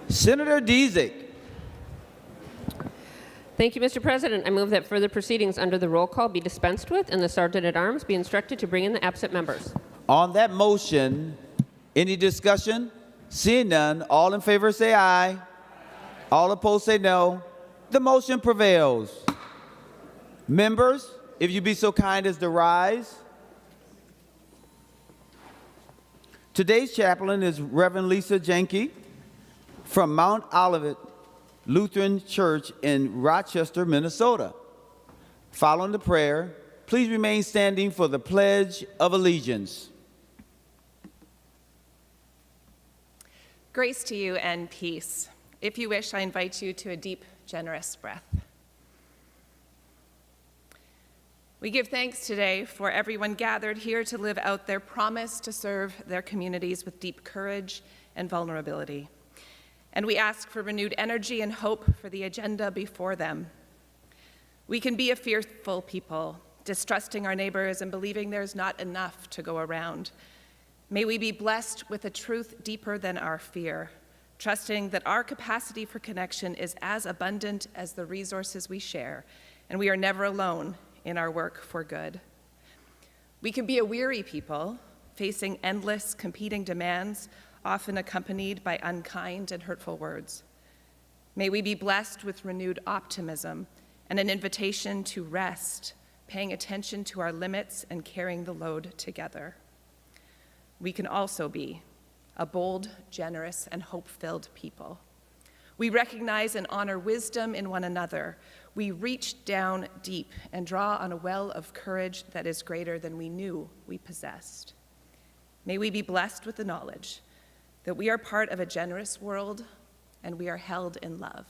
Senator Diezig. Thank you, Mr. President. I move that further proceedings under the roll call be dispensed with and the Sergeant-at-Arms be instructed to bring in the absent members. On that motion, any discussion? Seeing none, all in favor say aye. All opposed say no. The motion prevails. Members, if you be so kind as to rise. Today's chaplain is Reverend Lisa Janke from Mount Olivet Lutheran Church in Rochester, Minnesota. Following the prayer, please remain standing for the Pledge of Allegiance. Grace to you and peace. If you wish, I invite you to a deep, generous breath. We give thanks today for everyone gathered here to live out their promise to serve their communities with deep courage and vulnerability. And we ask for renewed energy and hope for the agenda before them. We can be a fearful people, distrusting our neighbors and believing there's not enough to go around. May we be blessed with a truth deeper than our fear, trusting that our capacity for connection is as abundant as the resources we share, and we are never alone in our work for good. We can be a weary people, facing endless competing demands, often accompanied by unkind and hurtful words. May we be blessed with renewed optimism and an invitation to rest, paying attention to our limits and carrying the load together. We can also be a bold, generous, and hope-filled people. We recognize and honor wisdom in one another. We reach down deep and draw on a well of courage that is greater than we knew we possessed. May we be blessed with the knowledge that we are part of a generous world and we are held in love.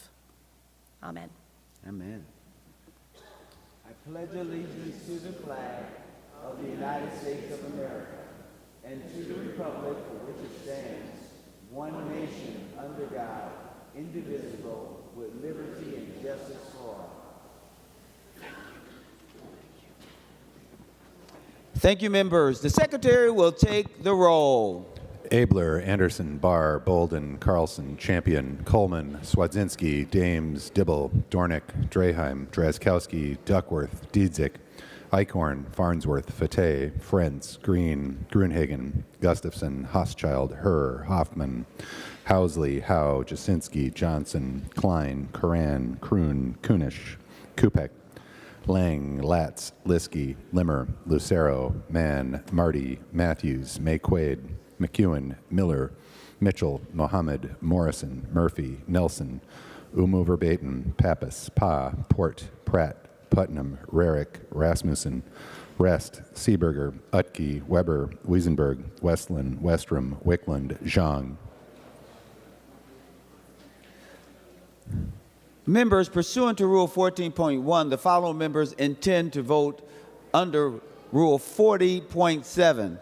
Amen. Amen. I pledge allegiance to the flag of the United States of America and to the republic for which it stands, one nation under God, indivisible, with liberty and justice for all. Thank you, members. The secretary will take the roll. Abeler, Anderson, Barr, Bolden, Carlson, Champion, Coleman, Swadzinski, Dames, Dibble, Dornick, Draheim, Drazkowski, Duckworth, Diedzik, Eichhorn, Farnsworth, Fateh, Frentz, Green, Grunhagen, Gustafson, Hoschild, Herr, Hoffman, Housley, Howe, Jasinski, Johnson, Klein, Coran, Kroon, Kunish, Kupek, Lang, Latz, Liskey, Limmer, Lucero, Mann, Marty, Matthews, Mayquaid, McEwen, Miller, Mitchell, Mohammed, Morrison, Murphy, Nelson, Umu Verbatim, Pappas, Pa, Port, Pratt, Putnam, Rarick, Rasmussen, Rest, Seeberger, Utke, Weber, Wiesenberg, Westland, Westrom, Wickland, Zhang. Members, pursuant to Rule 14.1, the following members intend to vote under Rule 40.7.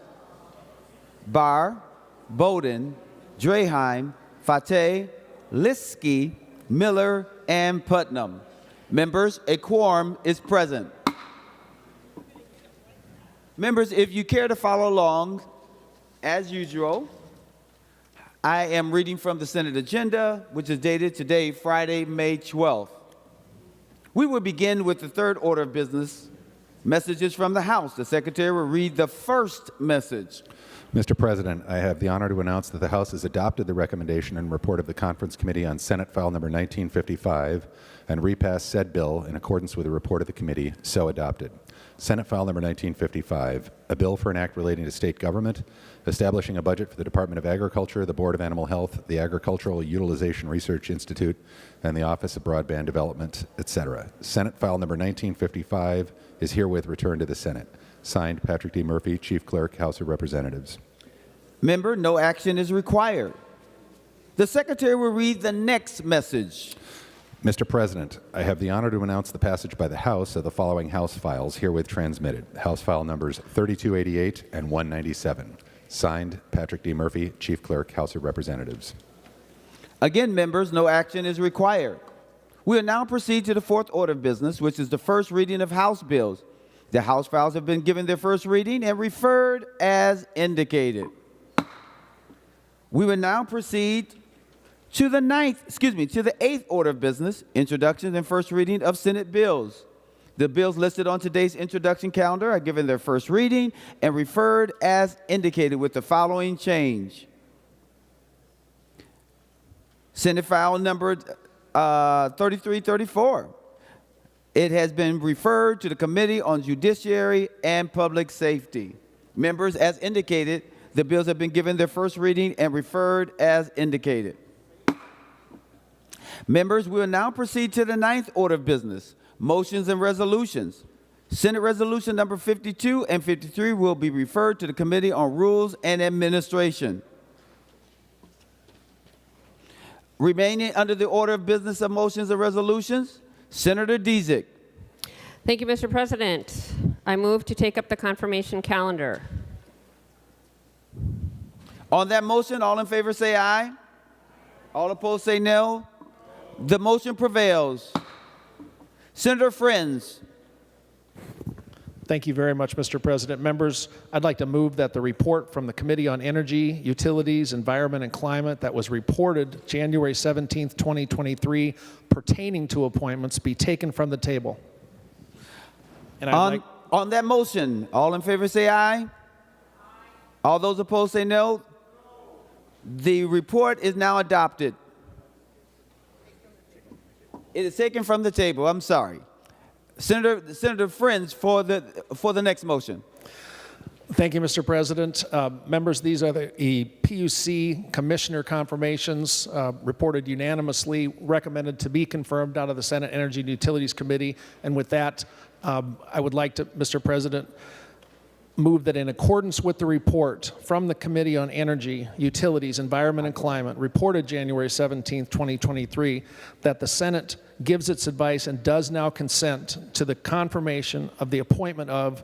Barr, Bowden, Draheim, Fateh, Liskey, Miller, and Putnam. Members, a quorum is present. Members, if you care to follow along, as usual, I am reading from the Senate agenda, which is dated today, Friday, May 12th. We will begin with the third order of business, messages from the House. The Secretary will read the first message. Mr. President, I have the honor to announce that the House has adopted the recommendation and report of the Conference Committee on Senate File Number 1955 and repassed said bill in accordance with the report of the committee, so adopted. Senate File Number 1955, a bill for an act relating to state government, establishing a budget for the Department of Agriculture, the Board of Animal Health, the Agricultural Utilization Research Institute, and the Office of Broadband Development, etc. Senate File Number 1955 is herewith returned to the Senate. Signed, Patrick D. Murphy, Chief Clerk, House of Representatives. Member, no action is required. The Secretary will read the next message. Mr. President, I have the honor to announce the passage by the House of the following House files herewith transmitted. House file numbers 3288 and 197. Signed, Patrick D. Murphy, Chief Clerk, House of Representatives. Again, members, no action is required. We will now proceed to the fourth order of business, which is the first reading of House bills. The House files have been given their first reading and referred as indicated. We will now proceed To the eighth order of business, introduction and first reading of Senate bills. The bills listed on today's introduction calendar are given their first reading and referred as indicated with the following change. Senate file number 3334. It has been referred to the Committee on Judiciary and Public Safety. Members, as indicated, the bills have been given their first reading and referred as indicated. Members, we will now proceed to the ninth order of business, motions and resolutions. Senate Resolution number 52 and 53 will be referred to the Committee on Rules and Administration. Remaining under the order of business of motions and resolutions, Senator Dziedzic. Thank you, Mr. President. I move to take up the confirmation calendar. On that motion, all in favor say aye. All opposed say no. The motion prevails. Senator Frentz. Thank you very much, Mr. President. Members, I'd like to move that the report from the Committee on Energy, Utilities, Environment, and Climate that was reported January 17th, 2023, pertaining to appointments be taken from the table. And On that motion, all in favor say aye. All those opposed say no. The report is now adopted. It is taken from the table. I'm sorry. Senator Frentz for the next motion. Thank you, Mr. President. Members, these are the PUC commissioner confirmations reported unanimously, recommended to be confirmed out of the Senate Energy and Utilities Committee. And with that, I would like to, Mr. President, move that in accordance with the report from the Committee on Energy, Utilities, Environment, and Climate, reported January 17, 2023, that the Senate gives its advice and does now consent to the confirmation of the appointment of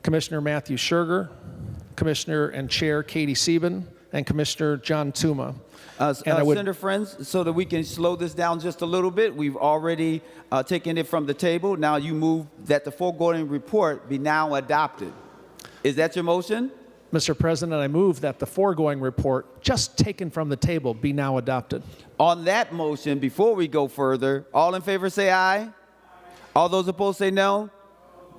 Commissioner Matthew Schuerger, Commissioner and Chair Katie Sieben, and Commissioner John Tuma. Senator Frentz, so that we can slow this down just a little bit, we've already taken it from the table. Now you move that the foregoing report be now adopted. Is that your motion? Mr. President, I move that the foregoing report, just taken from the table, be now adopted. On that motion, before we go further, all in favor say aye. All those opposed say no.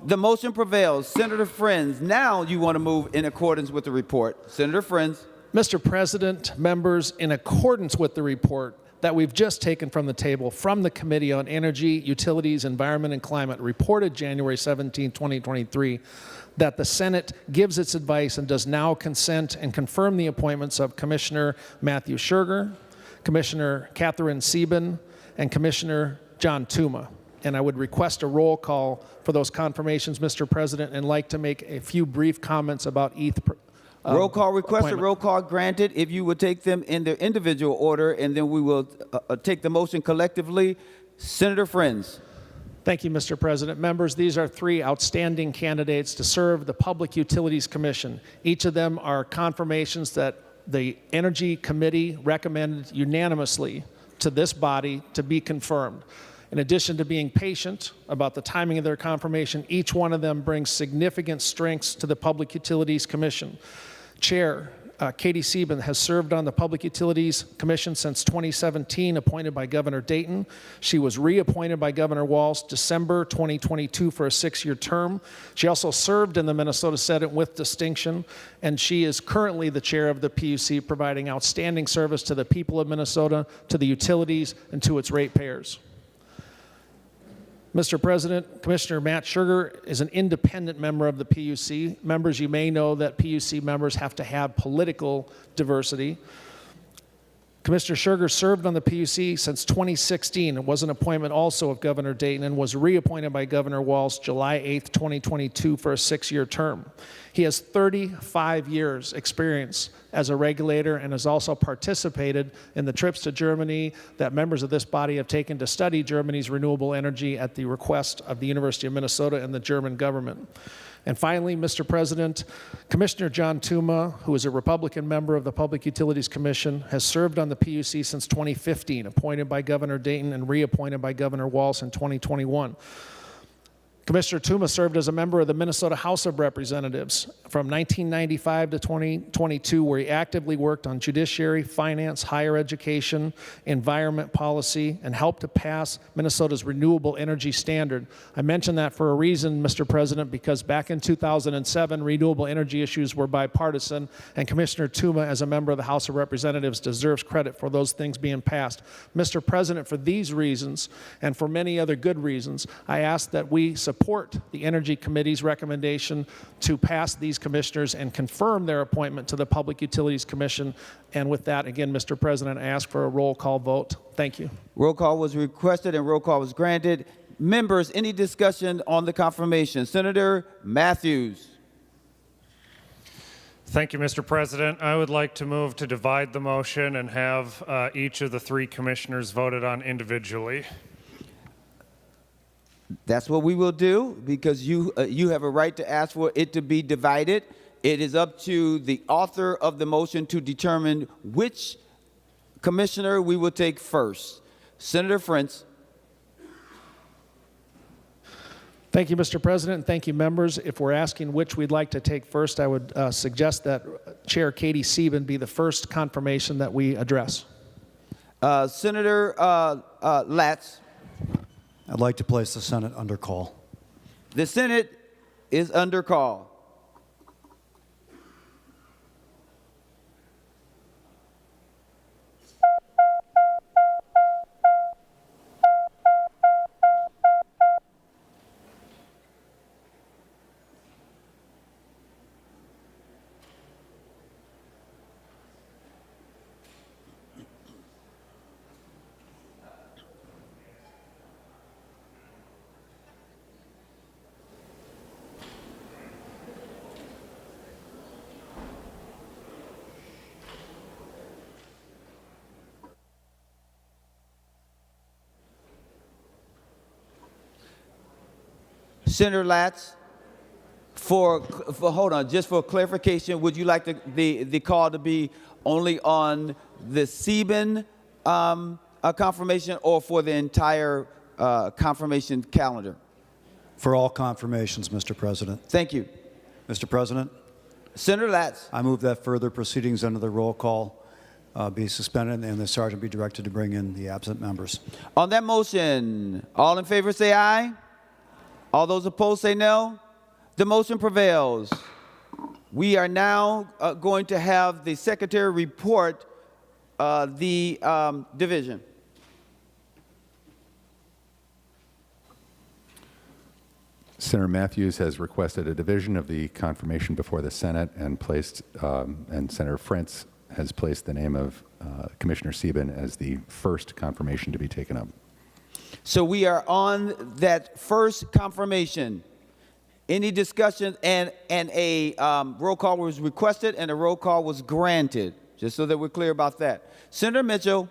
The motion prevails. Senator Frentz, now you want to move in accordance with the report. Senator Frentz. Mr. President, members, in accordance with the report that we've just taken from the table from the Committee on Energy, Utilities, Environment, and Climate, reported January 17, 2023, that the Senate gives its advice and does now consent and confirm the appointments of Commissioner Matthew Schuerger, Commissioner Katherine Sieben, and Commissioner John Tuma. And I would request a roll call for those confirmations, Mr. President, and like to make a few brief comments about each roll call requested, roll call granted. If you would take them in their individual order, and then we will take the motion collectively. Senator Frentz. Thank you, Mr. President. Members, these are three outstanding candidates to serve the Public Utilities Commission. Each of them are confirmations that the Energy Committee recommended unanimously to this body to be confirmed. In addition to being patient about the timing of their confirmation, each one of them brings significant strengths to the Public Utilities Commission. Chair Katie Sieben has served on the Public Utilities Commission since 2017, appointed by Governor Dayton. She was reappointed by Governor Walz December 2022 for a 6-year term. She also served in the Minnesota Senate with distinction, and she is currently the chair of the PUC, providing outstanding service to the people of Minnesota, to the utilities, and to its ratepayers. Mr. President, Commissioner Matt Schuerger is an independent member of the PUC. Members, you may know that PUC members have to have political diversity. Commissioner Schuerger served on the PUC since 2016 and was an appointment also of Governor Dayton and was reappointed by Governor Walz July 8, 2022 for a 6-year term. He has 35 years experience as a regulator and has also participated in the trips to Germany that members of this body have taken to study Germany's renewable energy at the request of the University of Minnesota and the German government. And finally, Mr. President, Commissioner John Tuma, who is a Republican member of the Public Utilities Commission, has served on the PUC since 2015, appointed by Governor Dayton and reappointed by Governor Walz in 2021. Commissioner Tuma served as a member of the Minnesota House of Representatives from 1995 to 2022, where he actively worked on judiciary, finance, higher education, environment policy, and helped to pass Minnesota's renewable energy standard. I mention that for a reason, Mr. President, because back in 2007, renewable energy issues were bipartisan, and Commissioner Tuma, as a member of the House of Representatives, deserves credit for those things being passed. Mr. President, for these reasons, and for many other good reasons, I ask that we support the Energy Committee's recommendation to pass these commissioners and confirm their appointment to the Public Utilities Commission. And with that, again, Mr. President, I ask for a roll call vote. Thank you. Roll call was requested and roll call was granted. Members, any discussion on the confirmation? Senator Matthews. Thank you, Mr. President. I would like to move to divide the motion and have each of the 3 commissioners voted on individually. That's what we will do, because you have a right to ask for it to be divided. It is up to the author of the motion to determine which commissioner we will take first. Senator Frentz. Thank you, Mr. President, and thank you, members. If we're asking which we'd like to take first, I would suggest that Chair Katie Sieben be the first confirmation that we address. Senator Latz. I'd like to place the Senate under call. The Senate is under call. Senator Latz, hold on, just for clarification, would you like the call to be only on the Sieben confirmation or for the entire confirmation calendar? For all confirmations, Mr. President. Thank you. Mr. President, Senator Latz. I move that further proceedings under the roll call be suspended and the sergeant be directed to bring in the absent members. On that motion, all in favor say aye. All those opposed say no. The motion prevails. We are now going to have the secretary report the division. Senator Matthews has requested a division of the confirmation before the Senate and and Senator Frentz has placed the name of Commissioner Sieben as the first confirmation to be taken up. So we are on that first confirmation. Any discussion? And a roll call was requested and a roll call was granted, just so that we're clear about that. Senator Mitchell.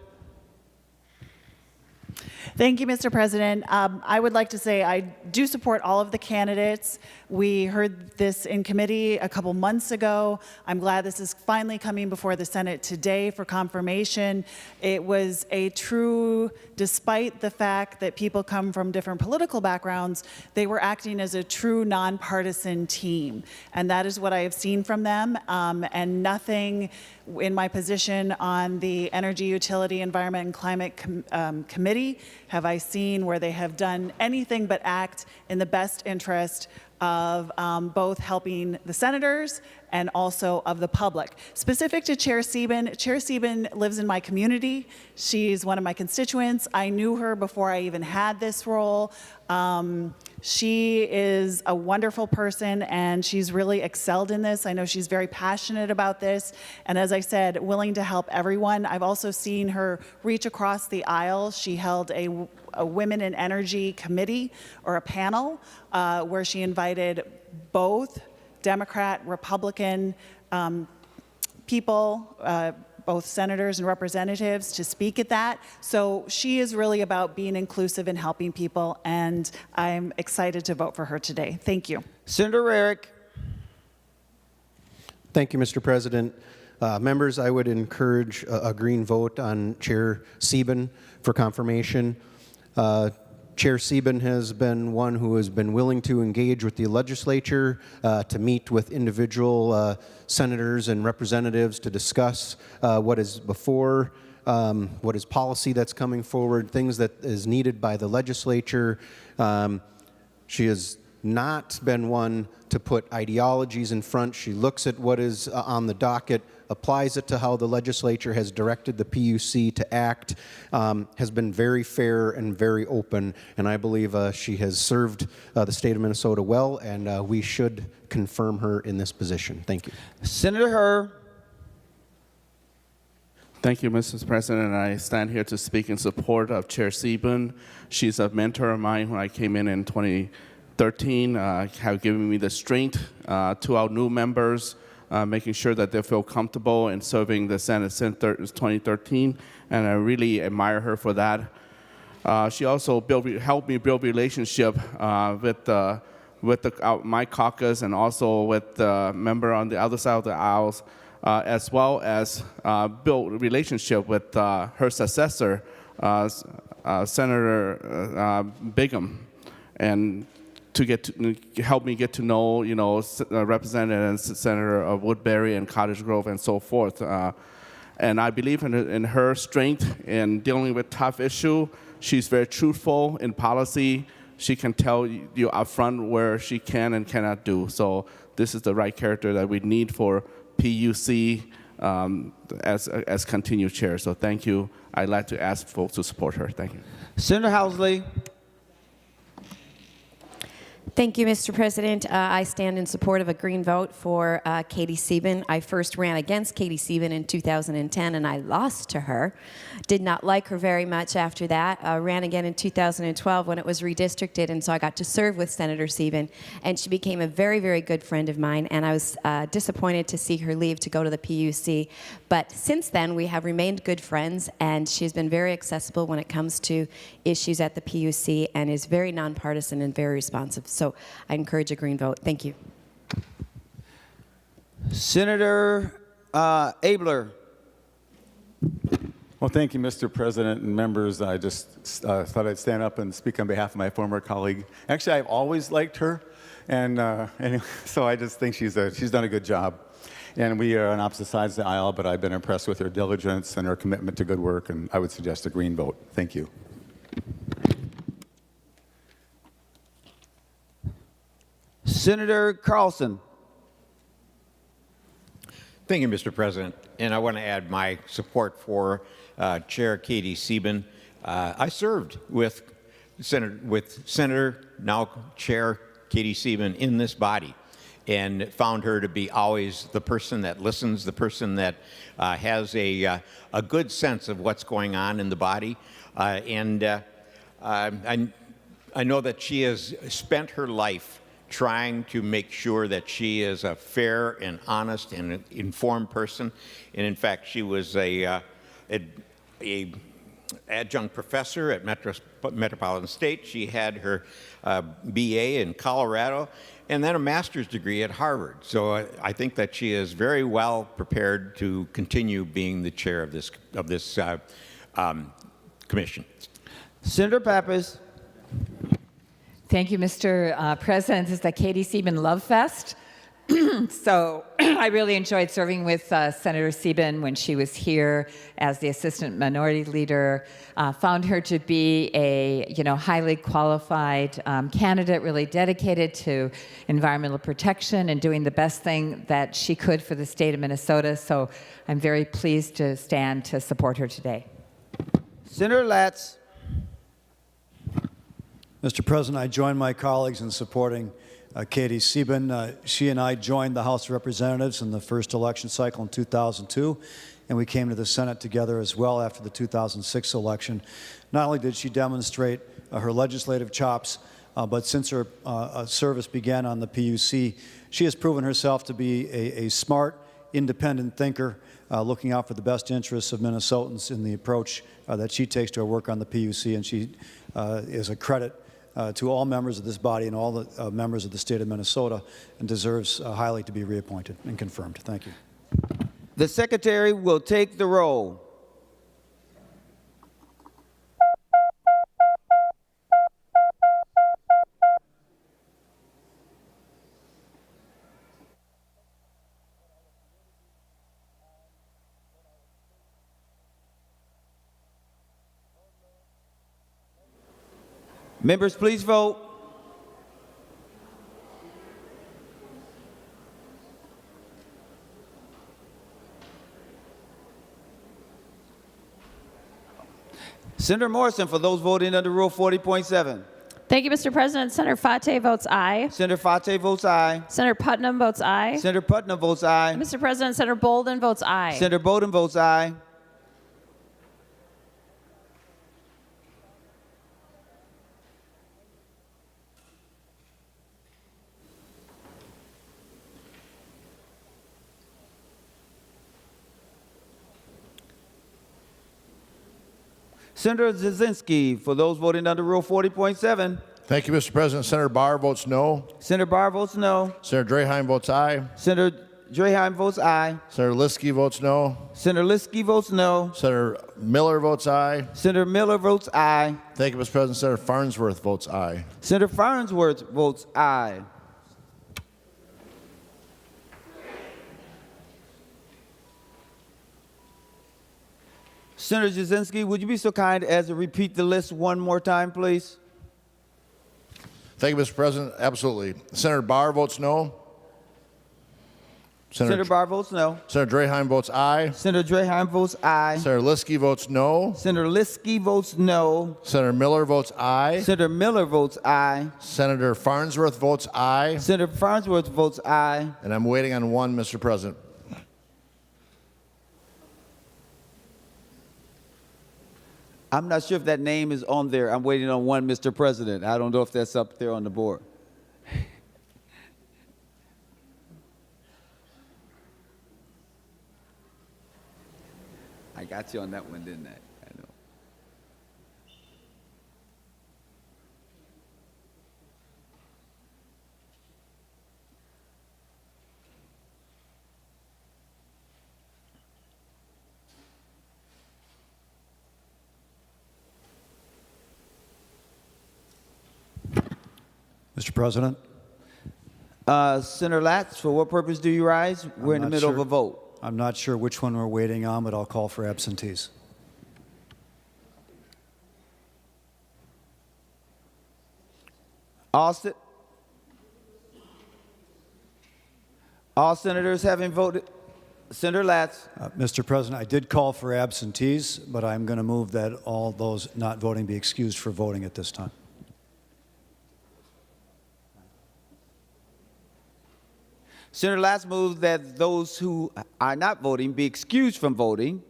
Thank you, Mr. President. I would like to say I do support all of the candidates. We heard this in committee a couple months ago. I'm glad this is finally coming before the Senate today for confirmation. It was a true, despite the fact that people come from different political backgrounds, they were acting as a true nonpartisan team. And that is what I have seen from them. And nothing in my position on the Energy, Utility, Environment, and Climate Committee have I seen where they have done anything but act in the best interest of both helping the senators and also of the public. Specific to Chair Sieben lives in my community. She's one of my constituents. I knew her before I even had this role. She is a wonderful person and she's really excelled in this. I know she's very passionate about this. And as I said, willing to help everyone. I've also seen her reach across the aisle. She held a Women in Energy committee or a panel where she invited both Democrat, Republican people, both senators and representatives to speak at that. So she is really about being inclusive and helping people, and I'm excited to vote for her today. Thank you. Senator Eric. Thank you, Mr. President. Members, I would encourage a green vote on Chair Sieben for confirmation. Chair Sieben has been one who has been willing to engage with the legislature, to meet with individual senators and representatives to discuss what is before, what is policy that's coming forward, things that is needed by the legislature. She has not been one to put ideologies in front. She looks at what is on the docket, applies it to how the legislature has directed the PUC to act, has been very fair and very open, and I believe she has served the state of Minnesota well, and we should confirm her in this position. Thank you. Senator Herr. Thank you, Mr. President. I stand here to speak in support of Chair Sieben. She's a mentor of mine when I came in 2013, have given me the strength to our new members, making sure that they feel comfortable in serving the Senate since 2013, and I really admire her for that. She also helped me build relationship with my caucus and also with the member on the other side of the aisles, as well as build a relationship with her successor, Senator Bingham, and to help me get to know, Representative and Senator of Woodbury and Cottage Grove and so forth. And I believe in her strength in dealing with tough issues. She's very truthful in policy. She can tell you upfront where she can and cannot do. So this is the right character that we need for PUC as continued chair. So thank you. I'd like to ask folks to support her. Thank you. Senator Housley. Thank you, Mr. President. I stand in support of a green vote for Katie Sieben. I first ran against Katie Sieben in 2010, and I lost to her. Did not like her very much after that. Ran again in 2012 when it was redistricted, and so I got to serve with Senator Sieben, and she became a very, very good friend of mine, and I was disappointed to see her leave to go to the PUC. But since then, we have remained good friends, and she's been very accessible when it comes to issues at the PUC and is very nonpartisan and very responsive. So I encourage a green vote. Thank you. Senator Abeler. Well, thank you, Mr. President and members. I just thought I'd stand up and speak on behalf of my former colleague. Actually, I've always liked her, and anyway, so I just think she's done a good job. And we are on opposite sides of the aisle, but I've been impressed with her diligence and her commitment to good work, and I would suggest a green vote. Thank you. Senator Carlson. Thank you, Mr. President. And I want to add my support for Chair Katie Sieben. I served with Senator, now Chair Katie Sieben, in this body, and found her to be always the person that listens, the person that has a good sense of what's going on in the body. I know that she has spent her life trying to make sure that she is a fair and honest and informed person. And in fact, she was a adjunct professor at Metropolitan State. She had her BA in Colorado and then a master's degree at Harvard. So I think that she is very well prepared to continue being the chair of this commission. Senator Pappas. Thank you, Mr. President. This is the Katie Sieben Love Fest. So I really enjoyed serving with Senator Sieben when she was here as the Assistant Minority Leader. Found her to be a highly qualified candidate, really dedicated to environmental protection and doing the best thing that she could for the state of Minnesota. So I'm very pleased to stand to support her today. Senator Latz. Mr. President, I join my colleagues in supporting Katie Sieben. She and I joined the House of Representatives in the first election cycle in 2002, and we came to the Senate together as well after the 2006 election. Not only did she demonstrate her legislative chops, but since her service began on the PUC, she has proven herself to be a smart, independent thinker, looking out for the best interests of Minnesotans in the approach that she takes to her work on the PUC, and she is a credit to all members of this body and all the members of the state of Minnesota, and deserves highly to be reappointed and confirmed. Thank you. The Secretary will take the roll. Members, please vote. Senator Morrison, for those voting under Rule 40.7. Thank you, Mr. President. Senator Fate votes aye. Senator Fate votes aye. Senator Putnam votes aye. Senator Putnam votes aye. Mr. President, Senator Bolden votes aye. Senator Bowden votes aye. Senator Zazinski, for those voting under Rule 40.7. Thank you, Mr. President. Senator Barr votes no. Senator Barr votes no. Senator Draheim votes aye. Senator Draheim votes aye. Senator Liskey votes no. Senator Liskey votes no. Senator Miller votes aye. Senator Miller votes aye. Thank you, Mr. President. Senator Farnsworth votes aye. Senator Farnsworth votes aye. Senator Jasinski, would you be so kind as to repeat the list one more time, please? Thank you, Mr. President. Absolutely. Senator Barr votes no. Senator Barr votes no. Senator Draheim votes aye. Senator Draheim votes aye. Senator Liskey votes no. Senator Liskey votes no. Senator Miller votes aye. Senator Miller votes aye. Senator Farnsworth votes aye. Senator Farnsworth votes aye. And I'm waiting on one, Mr. President. I'm not sure if that name is on there. I'm waiting on one, Mr. President. I don't know if that's up there on the board. I got you on that one, didn't I? I know. Mr. President? Senator Latz, for what purpose do you rise? We're in the middle of a vote. I'm not sure which one we're waiting on, but I'll call for absentees. All senators having voted. Senator Latz. Mr. President, I did call for absentees, but I'm going to move that all those not voting be excused for voting at this time. Senator Latz moves that those who are not voting be excused from voting.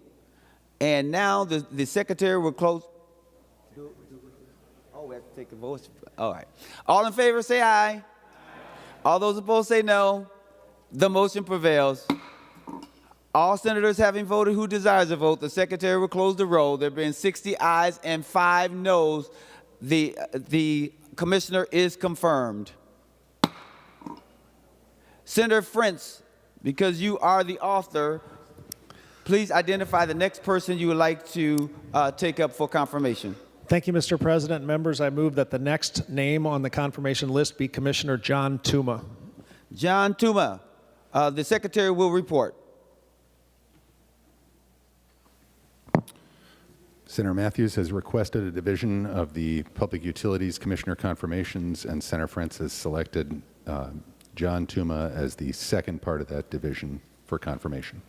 And now the secretary will close. Oh, we have to take a vote. All right. All in favor say aye. Aye. All those opposed say no. The motion prevails. All senators having voted who desires to vote, the secretary will close the roll. There being 60 ayes and 5 noes. The commissioner is confirmed. Senator Frentz, because you are the author, please identify the next person you would like to take up for confirmation. Thank you, Mr. President. Members, I move that the next name on the confirmation list be Commissioner John Tuma. John Tuma. The secretary will report. Senator Matthews has requested a division of the Public Utilities Commissioner confirmations, and Senator Frentz has selected John Tuma as the second part of that division for confirmation.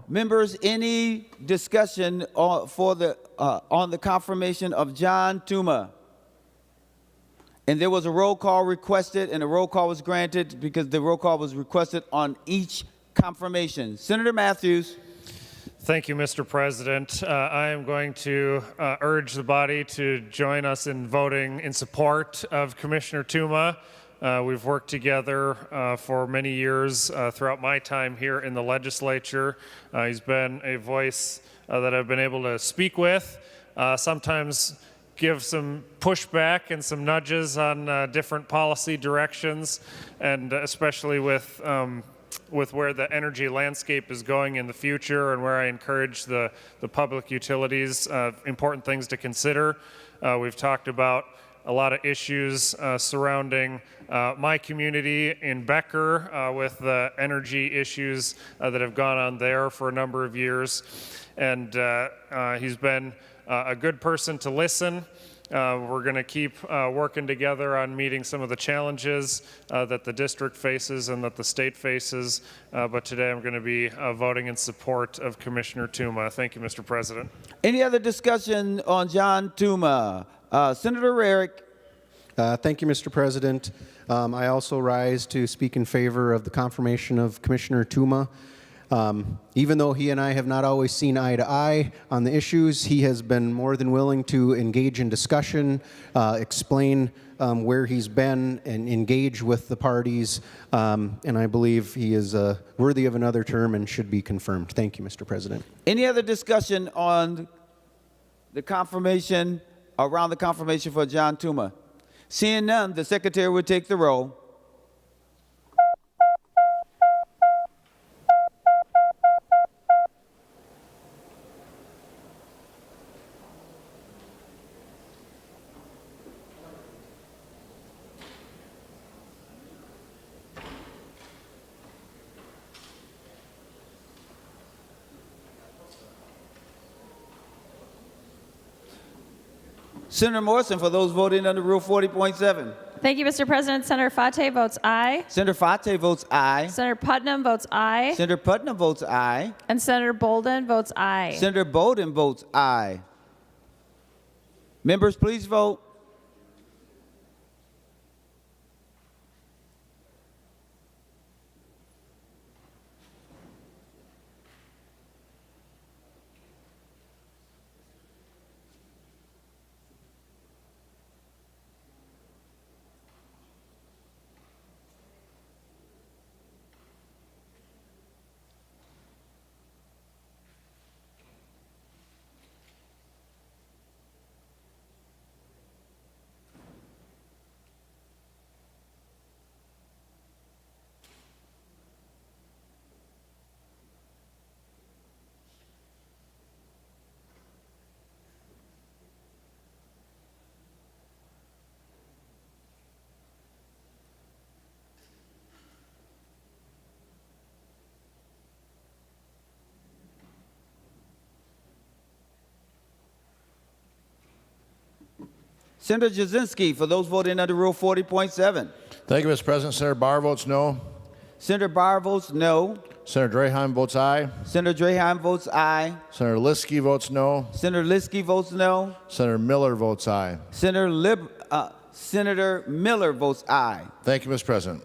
Members, any discussion on the confirmation of John Tuma? And there was a roll call requested, and a roll call was granted because the roll call was requested on each confirmation. Senator Matthews. Thank you, Mr. President. I am going to urge the body to join us in voting in support of Commissioner Tuma. We've worked together for many years throughout my time here in the legislature. He's been a voice that I've been able to speak with, sometimes give some pushback and some nudges on different policy directions, and especially with where the energy landscape is going in the future and where I encourage the public utilities, important things to consider. We've talked about a lot of issues surrounding my community in Becker with the energy issues that have gone on there for a number of years. And he's been a good person to listen We're going to keep working together on meeting some of the challenges that the district faces and that the state faces. But today I'm going to be voting in support of Commissioner Tuma. Thank you, Mr. President. Any other discussion on John Tuma? Senator Rarick. Thank you, Mr. President. I also rise to speak in favor of the confirmation of Commissioner Tuma. Even though he and I have not always seen eye to eye on the issues, he has been more than willing to engage in discussion, explain where he's been, and engage with the parties. And I believe he is worthy of another term and should be confirmed. Thank you, Mr. President. Any other discussion on the confirmation, around the confirmation for John Tuma? Seeing none, the secretary will take the roll. Senator Morrison, for those voting under Rule 40.7. Thank you, Mr. President. Senator Fate votes aye. Senator Fate votes aye. Senator Putnam votes aye. Senator Putnam votes aye. And Senator Bolden votes aye. Senator Bolden votes aye. Members, please vote. Senator Jasinski, for those voting under Rule 40.7. Thank you, Mr. President. Senator Barr votes no. Senator Barr votes no. Senator Draheim votes aye. Senator Draheim votes aye. Senator Liskey votes no. Senator Liskey votes no. Senator Miller votes aye. Senator Miller votes aye. Thank you, Mr. President.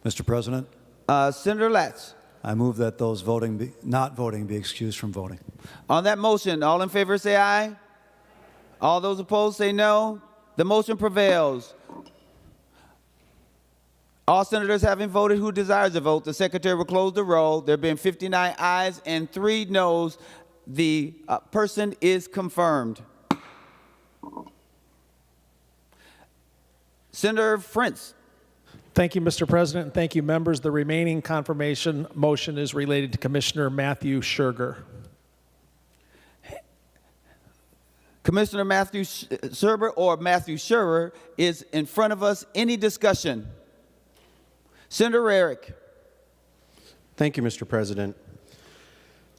Mr. President, Senator Latz. I move that those not voting be excused from voting. On that motion, all in favor say aye. All those opposed say no. The motion prevails. All senators having voted who desires to vote, the secretary will close the roll. There being 59 ayes and 3 noes, the person is confirmed. Senator Frentz. Thank you, Mr. President, and thank you, members. The remaining confirmation motion is related to Commissioner Matthew Schuerger. Commissioner Matthew Schuerger or Matthew Schuerger is in front of us. Any discussion? Senator Rarick. Thank you, Mr. President.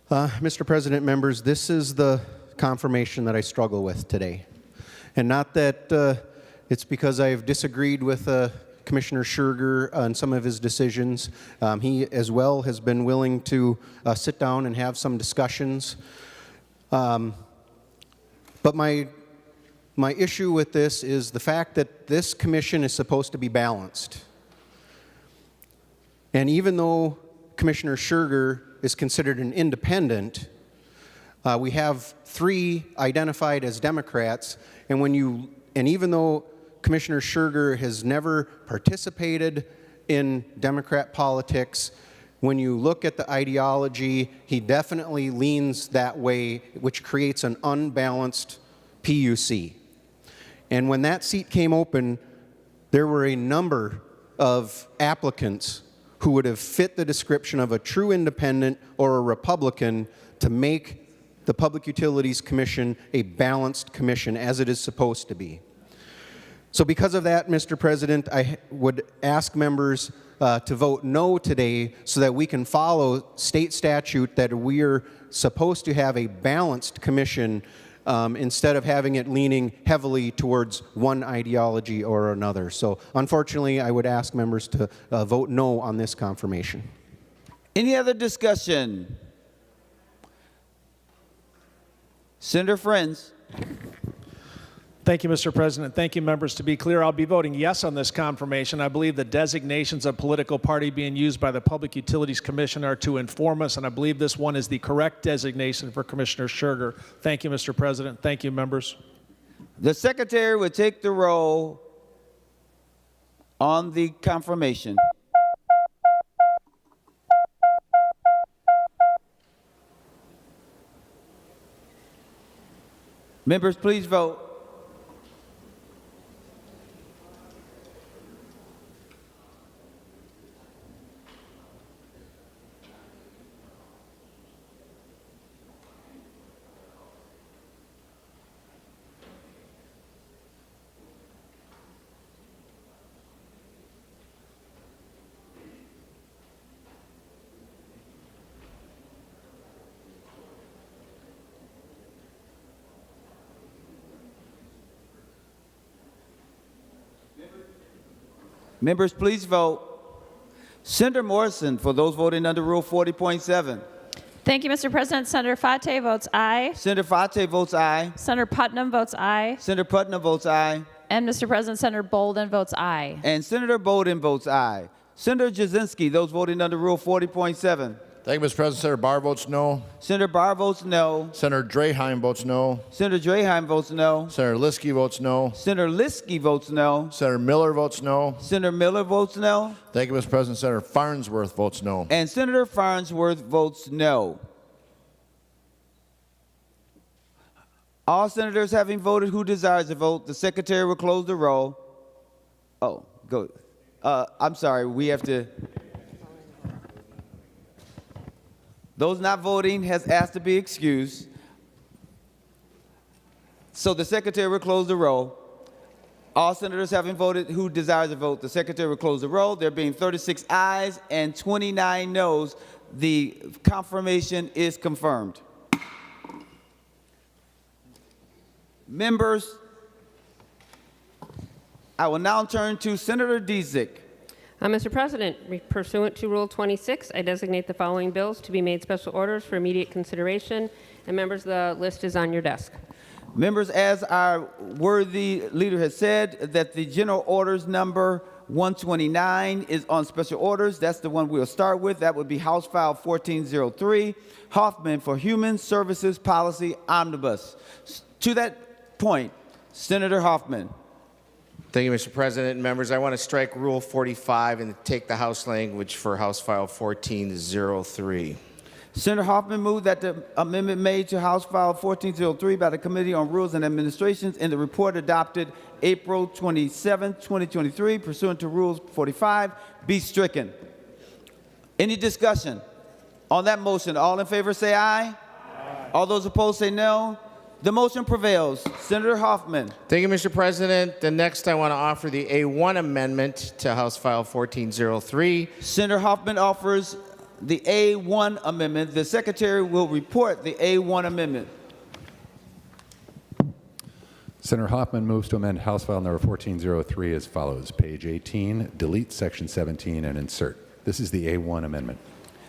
Mr. President, members, this is the confirmation that I struggle with today. And not that it's because I've disagreed with Commissioner Schuerger on some of his decisions. He, as well, has been willing to sit down and have some discussions. But my issue with this is the fact that this commission is supposed to be balanced. And even though Commissioner Schuerger is considered an independent, we have 3 identified as Democrats, and even though Commissioner Schuerger has never participated in Democrat politics, when you look at the ideology, he definitely leans that way, which creates an unbalanced PUC. And when that seat came open, there were a number of applicants who would have fit the description of a true independent or a Republican to make the Public Utilities Commission a balanced commission, as it is supposed to be. So because of that, Mr. President, I would ask members to vote no today so that we can follow state statute that we're supposed to have a balanced commission instead of having it leaning heavily towards one ideology or another. So unfortunately, I would ask members to vote no on this confirmation. Any other discussion? Senator Frentz. Thank you, Mr. President. Thank you, members. To be clear, I'll be voting yes on this confirmation. I believe the designations of political party being used by the Public Utilities Commission are to inform us, and I believe this one is the correct designation for Commissioner Schuerger. Thank you, Mr. President. Thank you, members. The Secretary will take the roll on the confirmation. Members, please vote. Members, please vote. Senator Morrison, for those voting under Rule 40.7. Thank you, Mr. President. Senator Fate votes aye. Senator Fate votes aye. Senator Putnam votes aye. Senator Putnam votes aye. And Mr. President, Senator Bolden votes aye. And Senator Bolden votes aye. Senator Jasinski, those voting under Rule 40.7. Thank you, Mr. President. Senator Barr votes no. Senator Barr votes no. Senator Draheim votes no. Senator Draheim votes no. Senator Liskey votes no. Senator Liskey votes no. Senator Miller votes no. Senator Miller votes no. Thank you, Mr. President. Senator Farnsworth votes no. And Senator Farnsworth votes no. All senators having voted who desires to vote, the Secretary will close the roll. Oh, go. I'm sorry, we have to. Those not voting has asked to be excused. So the Secretary will close the roll. All senators having voted who desires to vote, the Secretary will close the roll. There being 36 ayes and 29 noes, the confirmation is confirmed. Members, I will now turn to Senator Dziedzic. Mr. President, pursuant to Rule 26, I designate the following bills to be made special orders for immediate consideration. And members, the list is on your desk. Members, as our worthy leader has said, that the general orders number 129 is on special orders. That's the one we'll start with. That would be House File 1403, Hoffman for Human Services Policy Omnibus. To that point, Senator Hoffman. Thank you, Mr. President and members. I want to strike Rule 45 and take the House language for House File 1403. Senator Hoffman moved that the amendment made to House File 1403 by the Committee on Rules and Administrations in the report adopted April 27, 2023, pursuant to Rule 45, be stricken. Any discussion on that motion? All in favor say aye. Aye. All those opposed say no. The motion prevails. Senator Hoffman. Thank you, Mr. President. The next, I want to offer the A1 amendment to House File 1403. Senator Hoffman offers the A1 amendment. The Secretary will report the A1 amendment. Senator Hoffman moves to amend House File number 1403 as follows. Page 18, delete Section 17 and insert. This is the A1 amendment.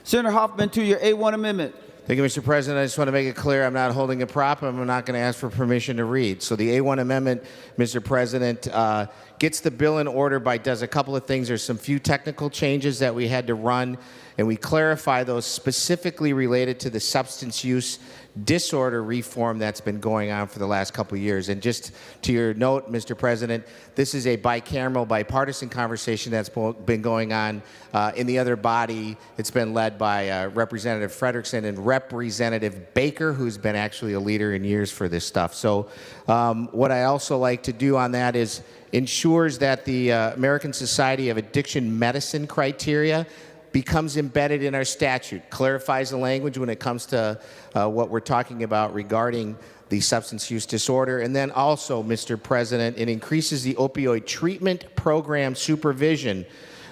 Senator Hoffman, to your A1 amendment. Thank you, Mr. President. I just want to make it clear I'm not holding a prop. I'm not going to ask for permission to read. So the A1 amendment, Mr. President, gets the bill in order by does a couple of things. There's some few technical changes that we had to run, and we clarify those specifically related to the substance use disorder reform that's been going on for the last couple of years. And just to your note, Mr. President, this is a bicameral, bipartisan conversation that's been going on in the other body. It's been led by Representative Frederickson and Representative Baker, who's been actually a leader in years for this stuff. So what I also like to do on that is ensures that the American Society of Addiction Medicine criteria becomes embedded in our statute, clarifies the language when it comes to what we're talking about regarding the substance use disorder. And then also, Mr. President, it increases the opioid treatment program supervision,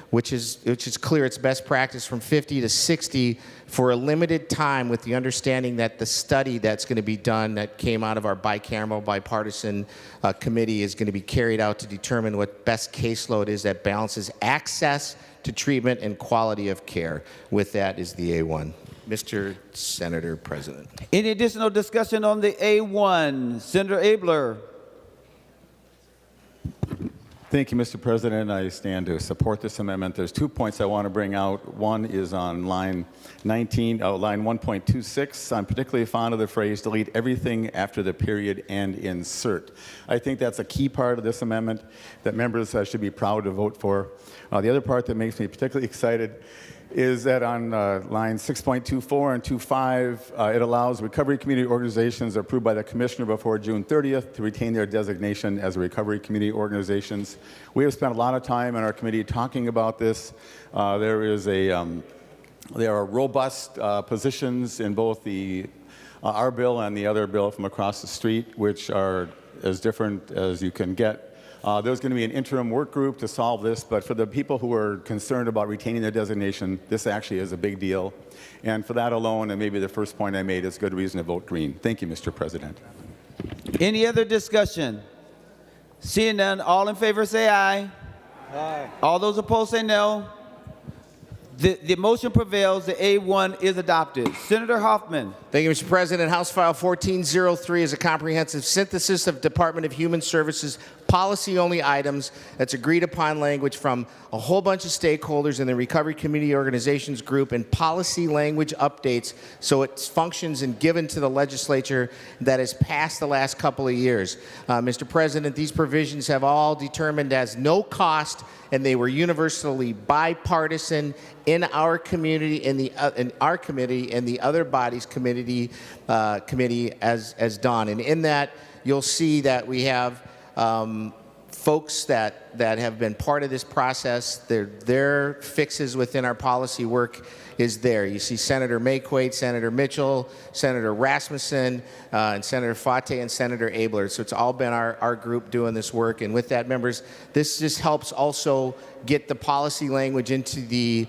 which is clear it's best practice, from 50 to 60 for a limited time, with the understanding that the study that's going to be done that came out of our bicameral bipartisan committee is going to be carried out to determine what best caseload is that balances access to treatment and quality of care. With that is the A1. Mr. Senator President. Any additional discussion on the A1? Senator Abeler. Thank you, Mr. President. I stand to support this amendment. There's 2 points I want to bring out. One is on line 19, line 1.26. I'm particularly fond of the phrase, delete everything after the period and insert. I think that's a key part of this amendment that members should be proud to vote for. The other part that makes me particularly excited is that on line 6.24 and 25, it allows recovery community organizations approved by the commissioner before June 30th to retain their designation as recovery community organizations. We have spent a lot of time in our committee talking about this. There are robust positions in both our bill and the other bill from across the street, which are as different as you can get. There's going to be an interim work group to solve this, but for the people who are concerned about retaining their designation, this actually is a big deal. And for that alone, and maybe the first point I made, is good reason to vote green. Thank you, Mr. President. Any other discussion? Seeing none, all in favor say aye. Aye. All those opposed say no. The motion prevails. The A1 is adopted. Senator Hoffman. Thank you, Mr. President. House File 1403 is a comprehensive synthesis of Department of Human Services policy-only items that's agreed upon language from a whole bunch of stakeholders in the Recovery Community Organizations Group, and policy language updates so it functions and given to the legislature that has passed the last couple of years. Mr. President, these provisions have all determined as no cost, and they were universally bipartisan in our community, in our committee, and the other bodies' committee as done. And in that, you'll see that we have folks that have been part of this process. Their fixes within our policy work is there. You see Senator Mayquade, Senator Mitchell, Senator Rasmussen, and Senator Fate, and Senator Abeler. So it's all been our group doing this work. And with that, members, this just helps also get the policy language into the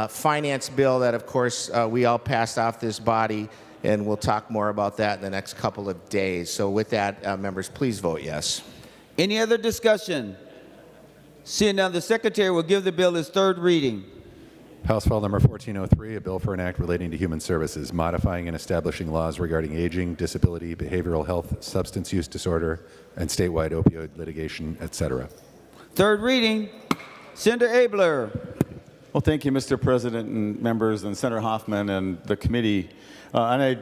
finance bill that, of course, we all passed off this body. And we'll talk more about that in the next couple of days. So with that, members, please vote yes. Any other discussion? Seeing none, the Secretary will give the bill its third reading. House File Number 1403, a bill for an act relating to human services, modifying and establishing laws regarding aging, disability, behavioral health, substance use disorder, and statewide opioid litigation, etc. Third reading. Senator Abeler. Well, thank you, Mr. President and members, and Senator Hoffman and the committee. I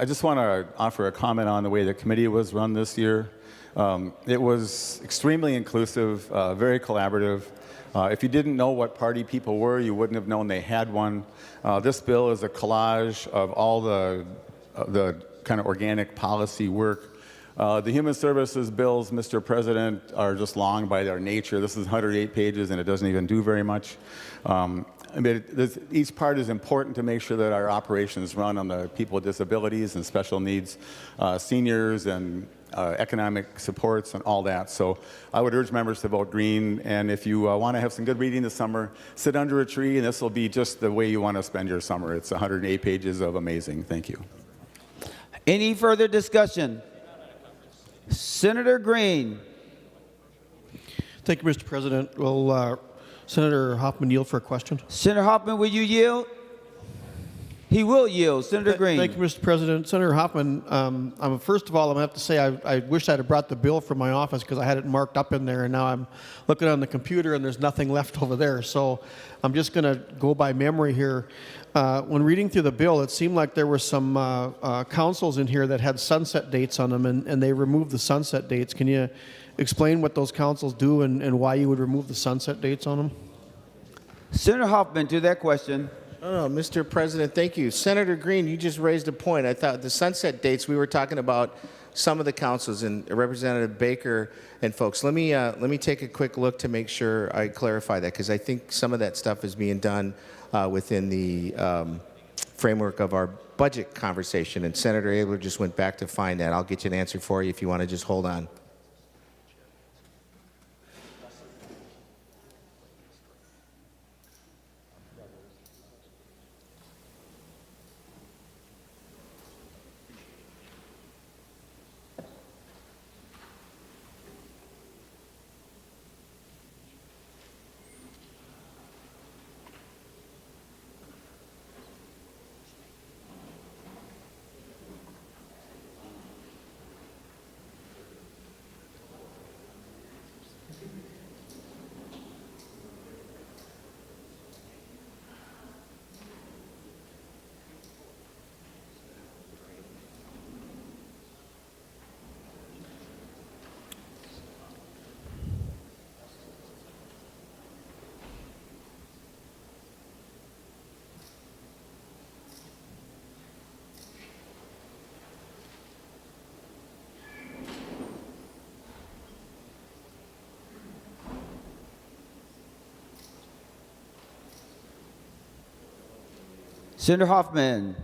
just want to offer a comment on the way the committee was run this year. It was extremely inclusive, very collaborative. If you didn't know what party people were, you wouldn't have known they had one. This bill is a collage of all the kind of organic policy work. The human services bills, Mr. President, are just long by their nature. This is 108 pages, and it doesn't even do very much. Each part is important to make sure that our operations run on the people with disabilities and special needs, seniors, and economic supports and all that. So I would urge members to vote green. And if you want to have some good reading this summer, sit under a tree, and this will be just the way you want to spend your summer. It's 108 pages of amazing. Thank you. Any further discussion? Senator Green. Thank you, Mr. President. Will Senator Hoffman yield for a question? Senator Hoffman, will you yield? He will yield. Senator Green. Thank you, Mr. President. Senator Hoffman, first of all, I'm going to have to say I wish I'd have brought the bill from my office because I had it marked up in there, and now I'm looking on the computer and there's nothing left over there. So I'm just going to go by memory here. When reading through the bill, it seemed like there were some councils in here that had sunset dates on them, and they removed the sunset dates. Can you explain what those councils do and why you would remove the sunset dates on them? Senator Hoffman, to that question. Oh, Mr. President, thank you. Senator Green, you just raised a point. I thought the sunset dates, we were talking about some of the councils and Representative Baker and folks. Let me take a quick look to make sure I clarify that, because I think some of that stuff is being done within the framework of our budget conversation, and Senator Abeler just went back to find that. I'll get you an answer for you if you want to just hold on. Senator Hoffman.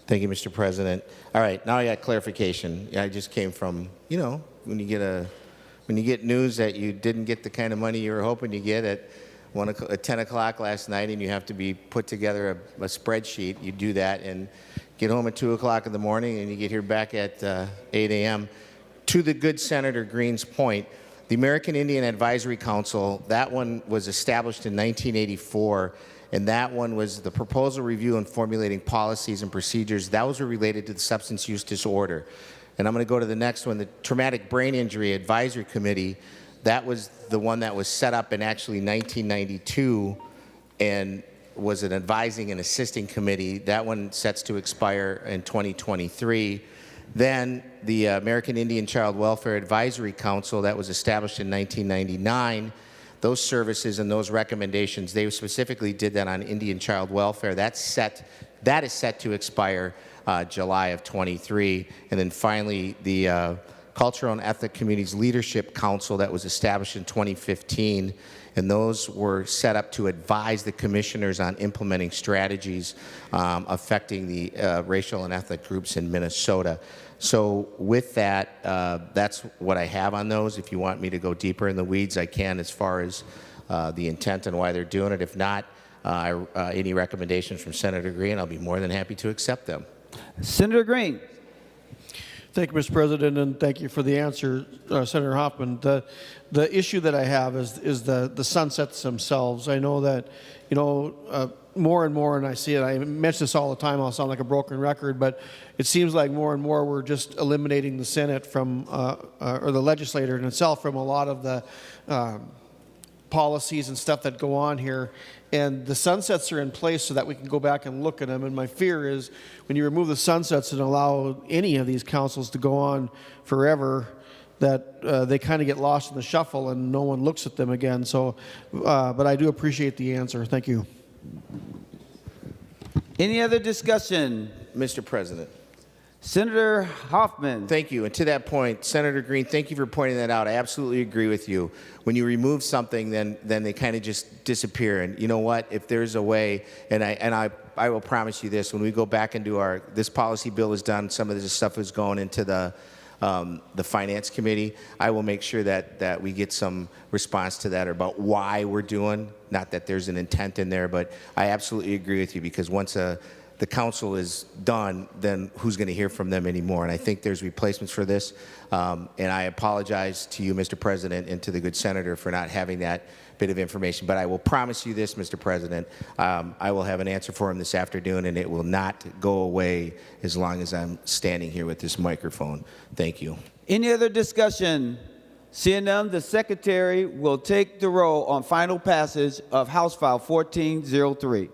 Thank you, Mr. President. All right, now I got clarification. I just came from, you know, when you get news that you didn't get the kind of money you were hoping to get at 10 o'clock last night, and you have to be put together a spreadsheet. You do that and get home at 2 o'clock in the morning, and you get here back at 8 a.m. To the good Senator Green's point, the American Indian Advisory Council, that one was established in 1984. And that one was the proposal, review, and formulating policies and procedures. That was related to the substance use disorder. And I'm going to go to the next one, the Traumatic Brain Injury Advisory Committee. That was the one that was set up in actually 1992 and was an advising and assisting committee. That one sets to expire in 2023. Then the American Indian Child Welfare Advisory Council, that was established in 1999. Those services and those recommendations, they specifically did that on Indian child welfare. That is set to expire July of 23. And then finally, the Cultural and Ethnic Communities Leadership Council that was established in 2015. And those were set up to advise the commissioners on implementing strategies affecting the racial and ethnic groups in Minnesota. So with that, that's what I have on those. If you want me to go deeper in the weeds, I can as far as the intent and why they're doing it. If not, any recommendations from Senator Green, I'll be more than happy to accept them. Senator Green. Thank you, Mr. President, and thank you for the answer, Senator Hoffman. The issue that I have is the sunsets themselves. I know that, you know, more and more, and I see it, I mention this all the time, I'll sound like a broken record, but it seems like more and more we're just eliminating the Senate from, or the legislator in itself from a lot of the policies and stuff that go on here. And the sunsets are in place so that we can go back and look at them. And my fear is when you remove the sunsets and allow any of these councils to go on forever, that they kind of get lost in the shuffle and no one looks at them again. So, but I do appreciate the answer. Thank you. Any other discussion? Mr. President. Senator Hoffman. Thank you. And to that point, Senator Green, thank you for pointing that out. I absolutely agree with you. When you remove something, then they kind of just disappear. And you know what? If there's a way, and I will promise you this, when we go back and do this policy bill is done, some of this stuff is going into the Finance Committee, I will make sure that we get some response to that about why we're doing, not that there's an intent in there, but I absolutely agree with you because once the council is done, then who's going to hear from them anymore? And I think there's replacements for this. And I apologize to you, Mr. President, and to the good senator for not having that bit of information. But I will promise you this, Mr. President, I will have an answer for him this afternoon, and it will not go away as long as I'm standing here with this microphone. Thank you. Any other discussion? Seeing none, the secretary will take the roll on final passage of House File 1403.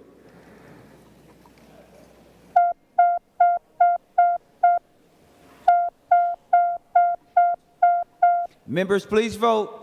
Members, please vote.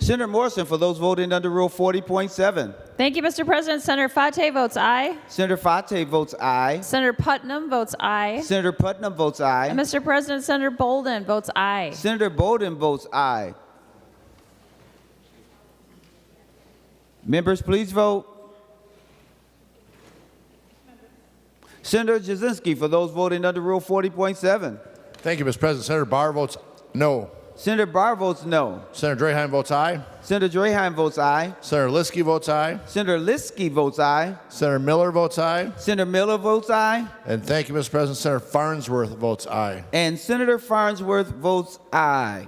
Senator Morrison, for those voting under Rule 40.7. Thank you, Mr. President. Senator Fateh votes aye. Senator Fateh votes aye. Senator Putnam votes aye. Senator Putnam votes aye. And Mr. President, Senator Bolden votes aye. Senator Bolden votes aye. Members, please vote. Senator Jasinski, for those voting under Rule 40.7. Thank you, Mr. President. Senator Barr votes no. Senator Barr votes no. Senator Draheim votes aye. Senator Draheim votes aye. Senator Liskey votes aye. Senator Liskey votes aye. Senator Miller votes aye. Senator Miller votes aye. And thank you, Mr. President. Senator Farnsworth votes aye. And Senator Farnsworth votes aye.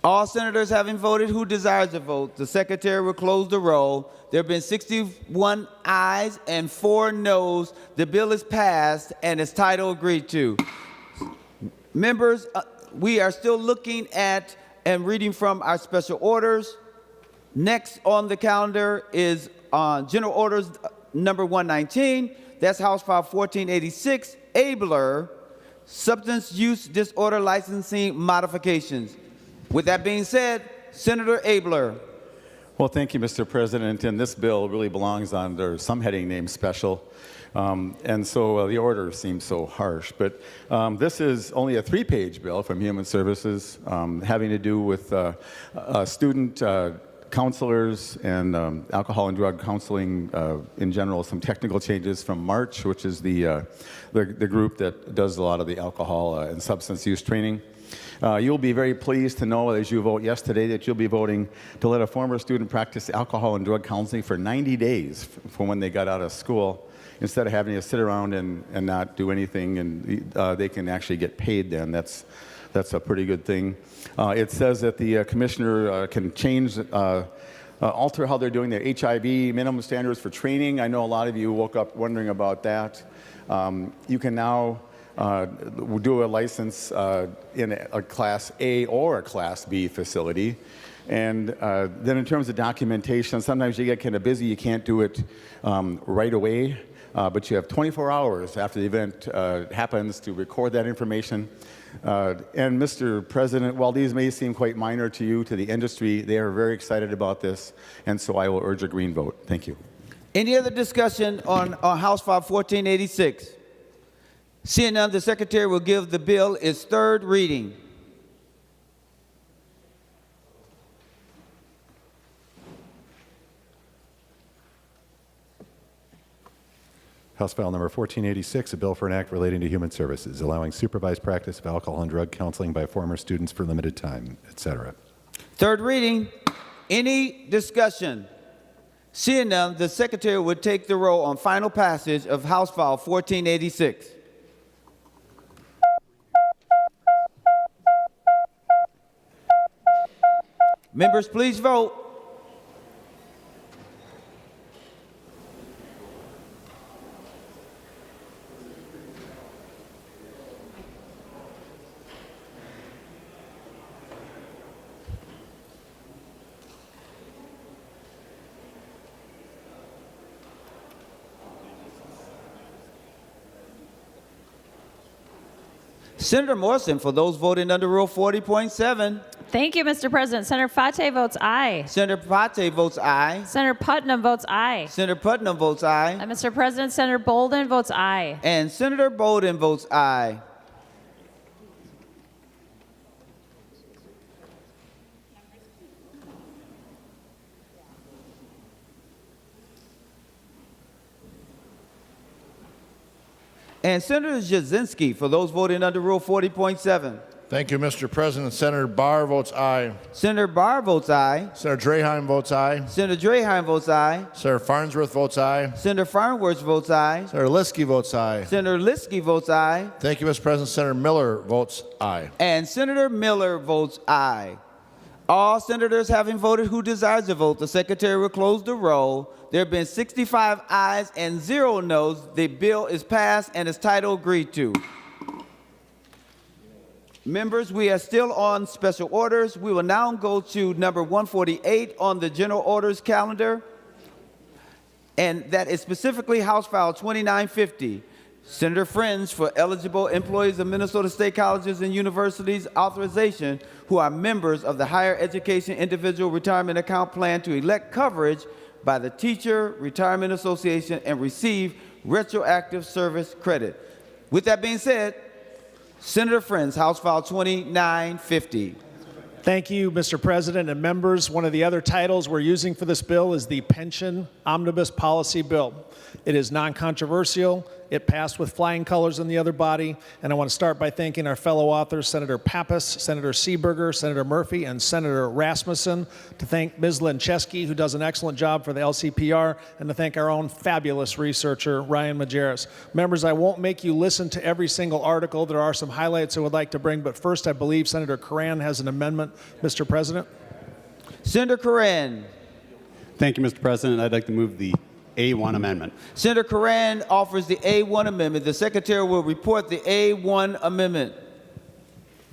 All senators having voted who desires to vote, the secretary will close the roll. There have been 61 ayes and 4 noes. The bill is passed and its title agreed to. Members, we are still looking at and reading from our special orders. Next on the calendar is General Orders number 119. That's House File 1486, Abeler, Substance Use Disorder Licensing Modifications. With that being said, Senator Abeler. Well, thank you, Mr. President. And this bill really belongs under some heading named special. And so the order seems so harsh. But this is only a 3-page bill from Human Services having to do with student counselors and alcohol and drug counseling in general, some technical changes from March, which is the group that does a lot of the alcohol and substance use training. You'll be very pleased to know, as you vote yes today, that you'll be voting to let a former student practice alcohol and drug counseling for 90 days from when they got out of school, instead of having to sit around and not do anything, and they can actually get paid then. That's a pretty good thing. It says that the commissioner can change, alter how they're doing their HIV minimum standards for training. I know a lot of you woke up wondering about that. You can now do a license in a Class A or a Class B facility. And then in terms of documentation, sometimes you get kind of busy. You can't do it right away, but you have 24 hours after the event happens to record that information. And Mr. President, while these may seem quite minor to you, to the industry, they are very excited about this, and so I will urge a green vote. Thank you. Any other discussion on House File 1486? Seeing none, the Secretary will give the bill its 3rd reading. House File Number 1486, a bill for an act relating to human services, allowing supervised practice of alcohol and drug counseling by former students for limited time, etc. 3rd reading. Any discussion? Seeing none, the Secretary would take the roll on final passage of House File 1486. Members, please vote. Senator Morrison, for those voting under Rule 40.7. Thank you, Mr. President. Senator Fateh votes aye. Senator Fateh votes aye. Senator Putnam votes aye. Senator Putnam votes aye. And Mr. President, Senator Bolden votes aye. And Senator Bolden votes aye. And Senator Jasinski, for those voting under Rule 40.7. Thank you, Mr. President. Senator Barr votes aye. Senator Barr votes aye. Senator Draheim votes aye. Senator Draheim votes aye. Senator Farnsworth votes aye. Senator Farnsworth votes aye. Senator Liskey votes aye. Senator Liskey votes aye. Thank you, Mr. President. Senator Miller votes aye. And Senator Miller votes aye. All senators having voted who desires to vote, the Secretary will close the roll. There have been 65 ayes and 0 noes. The bill is passed and its title agreed to. Members, we are still on special orders. We will now go to number 148 on the general orders calendar, and that is specifically House File 2950. Senator Frentz for eligible employees of Minnesota State Colleges and Universities authorization who are members of the Higher Education Individual Retirement Account Plan to elect coverage by the Teacher Retirement Association and receive retroactive service credit. With that being said, Senator Frentz, House File 2950. Thank you, Mr. President and members. One of the other titles we're using for this bill is the Pension Omnibus Policy Bill. It is non-controversial. It passed with flying colors in the other body. And I want to start by thanking our fellow authors, Senator Pappas, Senator Schuerger, Senator Murphy, and Senator Rasmussen. To thank Ms. Lencheski, who does an excellent job for the LCPR, and to thank our own fabulous researcher, Ryan Majerus. Members, I won't make you listen to every single article. There are some highlights I would like to bring, but first I believe Senator Katherine has an amendment. Mr. President. Senator Katherine. Thank you, Mr. President. I'd like to move the A1 amendment. Senator Katherine offers the A1 amendment. The Secretary will report the A1 amendment.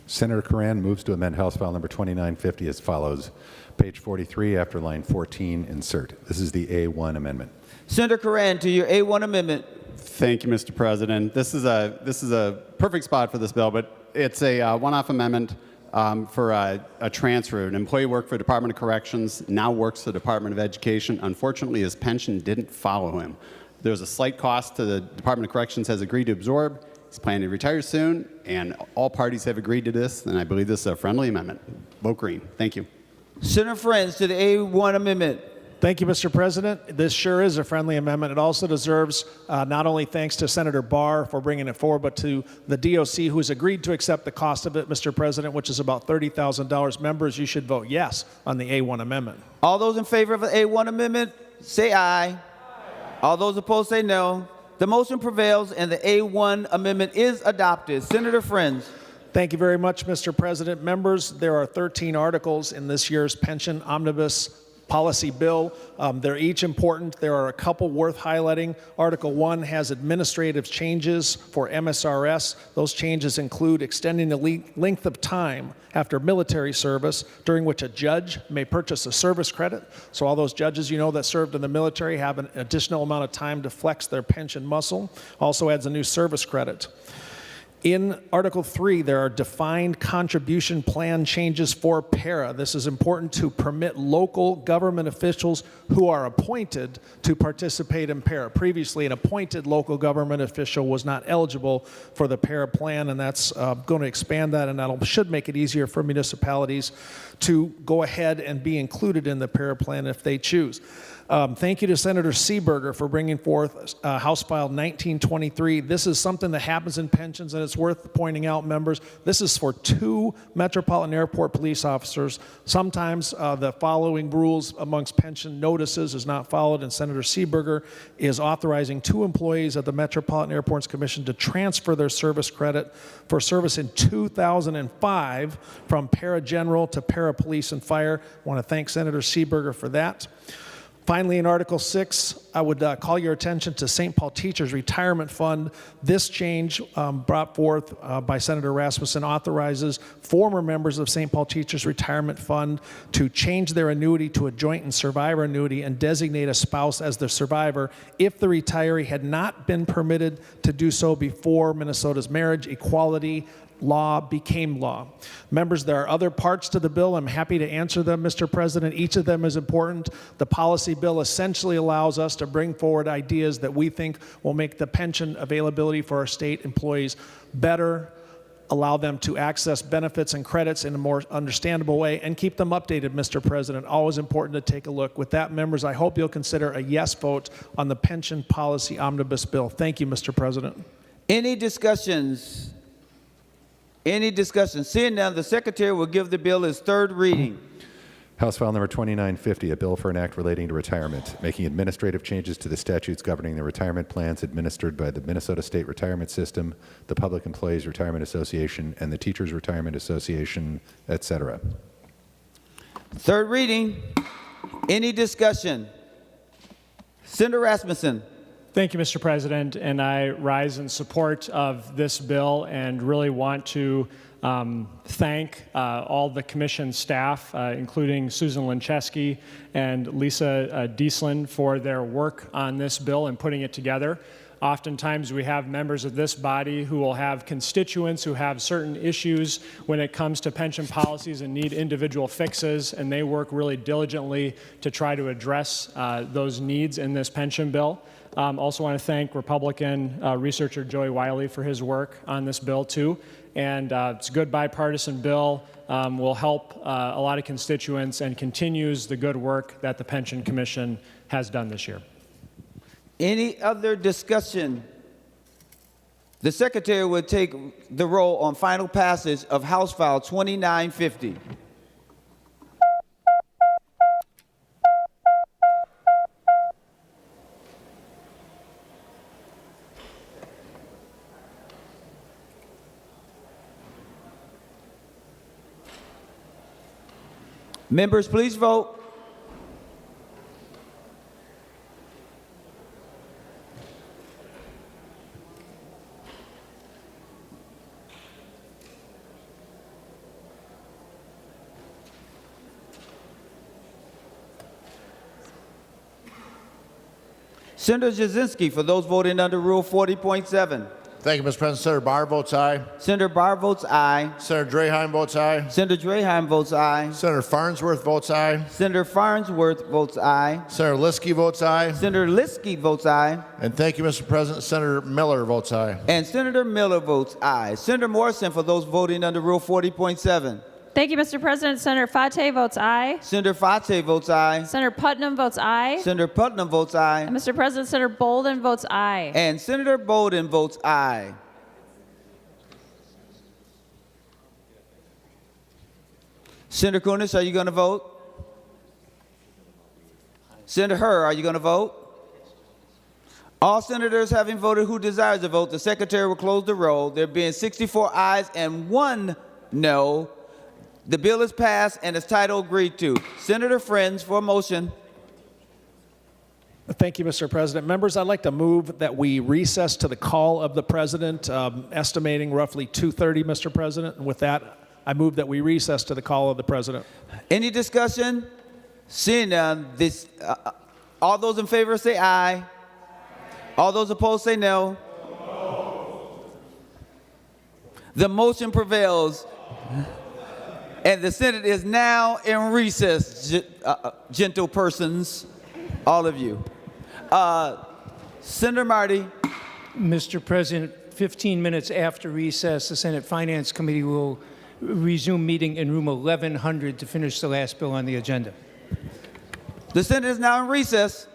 Senator Katherine moves to amend House File number 2950 as follows. Page 43, after line 14, insert. This is the A1 amendment. Senator Katherine, to your A1 amendment. Thank you, Mr. President. This is a perfect spot for this bill, but it's a one-off amendment for a transfer. An employee worked for the Department of Corrections, now works for the Department of Education. Unfortunately, his pension didn't follow him. There's a slight cost to the Department of Corrections has agreed to absorb. He's planning to retire soon, and all parties have agreed to this, and I believe this is a friendly amendment. Vote green. Thank you. Senator Frentz to the A1 amendment. Thank you, Mr. President. This sure is a friendly amendment. It also deserves not only thanks to Senator Barr for bringing it forward, but to the DOC who has agreed to accept the cost of it, Mr. President, which is about $30,000. Members, you should vote yes on the A1 amendment. All those in favor of the A1 amendment, say aye. Aye. All those opposed, say no. The motion prevails and the A1 amendment is adopted. Senator Frentz. Thank you very much, Mr. President. Members, there are 13 articles in this year's Pension Omnibus Policy Bill. They're each important. There are a couple worth highlighting. Article 1 has administrative changes for MSRS. Those changes include extending the length of time after military service during which a judge may purchase a service credit. So all those judges you know that served in the military have an additional amount of time to flex their pension muscle. Also adds a new service credit. In Article 3, there are defined contribution plan changes for para. This is important to permit local government officials who are appointed to participate in para. Previously, an appointed local government official was not eligible for the para plan, and that's going to expand that, and that should make it easier for municipalities to go ahead and be included in the para plan if they choose. Thank you to Senator Schuerger for bringing forth House File 1923. This is something that happens in pensions, and it's worth pointing out, members. This is for 2 Metropolitan Airport police officers. Sometimes the following rules amongst pension notices is not followed, and Senator Schuerger is authorizing 2 employees of the Metropolitan Airports Commission to transfer their service credit for service in 2005 from para-general to para-police and fire. I want to thank Senator Schuerger for that. Finally, in Article 6, I would call your attention to St. Paul Teachers Retirement Fund. This change brought forth by Senator Rasmussen authorizes former members of St. Paul Teachers Retirement Fund to change their annuity to a joint and survivor annuity and designate a spouse as the survivor if the retiree had not been permitted to do so before Minnesota's marriage equality law became law. Members, there are other parts to the bill. I'm happy to answer them, Mr. President. Each of them is important. The policy bill essentially allows us to bring forward ideas that we think will make the pension availability for our state employees better, allow them to access benefits and credits in a more understandable way, and keep them updated, Mr. President. Always important to take a look. With that, members, I hope you'll consider a yes vote on the Pension Policy Omnibus Bill. Thank you, Mr. President. Any discussions? Any discussion? Seeing none, the Secretary will give the bill its 3rd reading. House File number 2950, a bill for an act relating to retirement, making administrative changes to the statutes governing the retirement plans administered by the Minnesota State Retirement System, the Public Employees Retirement Association, and the Teachers Retirement Association, etc. 3rd reading. Any discussion? Senator Rasmussen. Thank you, Mr. President, and I rise in support of this bill and really want to thank all the commission staff, including Susan Lencheski and Lisa Dieslin, for their work on this bill and putting it together. Oftentimes we have members of this body who will have constituents who have certain issues when it comes to pension policies and need individual fixes, and they work really diligently to try to address those needs in this pension bill. Also want to thank Republican researcher Joey Wiley for his work on this bill too. And it's a good bipartisan bill, will help a lot of constituents and continues the good work that the Pension Commission has done this year. Any other discussion? The Secretary will take the roll on final passage of House File 2950. Members, please vote. Senator Jasinski, for those voting under Rule 40.7. Thank you, Mr. President. Senator Barr votes aye. Senator Barr votes aye. Senator Draheim votes aye. Senator Draheim votes aye. Senator Farnsworth votes aye. Senator Farnsworth votes aye. Senator Liskey votes aye. Senator Liskey votes aye. And thank you, Mr. President. Senator Miller votes aye. And Senator Miller votes aye. Senator Morrison, for those voting under Rule 40.7. Thank you, Mr. President. Senator Fateh votes aye. Senator Fateh votes aye. Senator Putnam votes aye. Senator Putnam votes aye. And Mr. President, Senator Bolden votes aye. And Senator Bolden votes aye. Senator Kunis, are you going to vote? Senator Hur, are you going to vote? All senators having voted who desires to vote, the Secretary will close the roll. There being 64 ayes and 1 no, the bill is passed and its title agreed to. Senator Frentz for a motion. Thank you, Mr. President. Members, I'd like to move that we recess to the call of the President, estimating roughly 2:30, Mr. President. And with that, I move that we recess to the call of the President. Any discussion? Seeing none, all those in favor say aye. All those opposed say no. The motion prevails. And the Senate is now in recess, gentle persons, all of you. Senator Marty. Mr. President, 15 minutes after recess, the Senate Finance Committee will resume meeting in room 1100 to finish the last bill on the agenda. The Senate is now in recess.